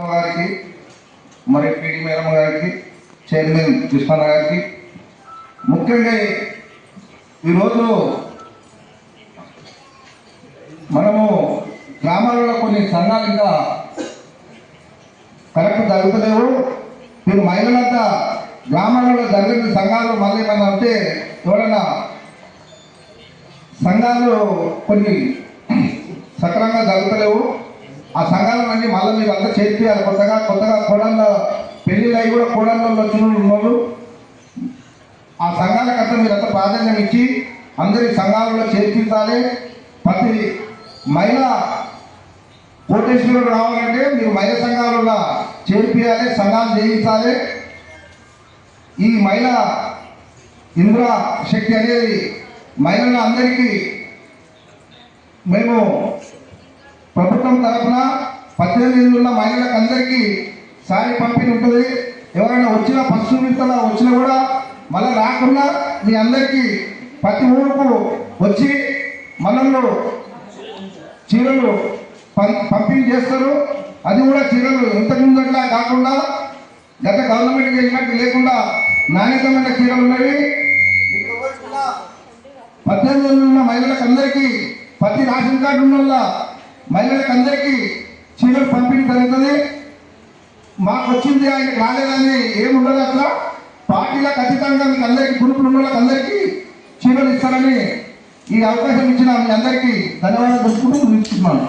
గారికి మరి పిడి మేరమ్మ గారికి చైర్మన్ కృష్ణన్న గారికి ముఖ్యంగా ఈరోజు మనము గ్రామాలలో కొన్ని సంఘాలు ఇంకా కరెక్ట్ జరుగుతలేవు. మీరు మహిళలంతా గ్రామాలలో జరిగిన సంఘాలు మళ్ళీ ఏమన్నా అంటే ఎవరైనా సంఘాలు కొన్ని సక్రమంగా జరుగుతలేవు. ఆ సంఘాలన్నీ మళ్ళీ మీరు అంతా చేర్పియాలి. కొత్తగా కోడళ్ళ పెళ్ళిళ్ళు అవి కూడా కోడళ్ళలో వచ్చిన వాళ్ళు ఆ సంఘాలకంతా మీరంతా ప్రాధాన్యం ఇచ్చి అందరి సంఘాలలో చేర్పించాలి. ప్రతి మహిళ కోటేశ్వరుడు రావాలంటే మీరు మహిళా సంఘాలలో చేర్పియాలి, సంఘాలు చేయించాలి. ఈ మహిళా ఇంద్ర శక్తి అనేది మహిళల అందరికీ మేము ప్రభుత్వం తరఫున 18 ఉన్న మహిళలకు అందరికీ సారీ పంపిణీ ఉంటుంది. ఎవరైనా వచ్చినా ఫస్ట్ విడతలా వచ్చినా కూడా మళ్ళీ రాకుండా మీ అందరికీ ప్రతి ఊరుకు వచ్చి మనల్ని చీరలు పంపిణీ చేస్తారు. అది కూడా చీరలు ఇంతకుముందులా కాకుండా గత గవర్నమెంట్ చేసినట్టు లేకుండా నాణ్యతమైన చీరలు ఉన్నవి. 18 ఉన్న మహిళలకు అందరికీ ప్రతి రేషన్ కార్డు ఉన్న మహిళలకు అందరికీ చీరలు పంపిణీ జరుగుతుంది. మాకు వచ్చింది ఆయనకు రాలేదని ఏముండదు. అట్లా పార్టీలో ఖచ్చితంగా మీకు అందరికీ గ్రూపులు ఉన్న వాళ్ళకి అందరికీ చీరలు ఇస్తారని ఈ అవకాశం ఇచ్చిన మీ అందరికీ ధన్యవాదాలు తెలుసుకుంటూ ముగిస్తున్నాను.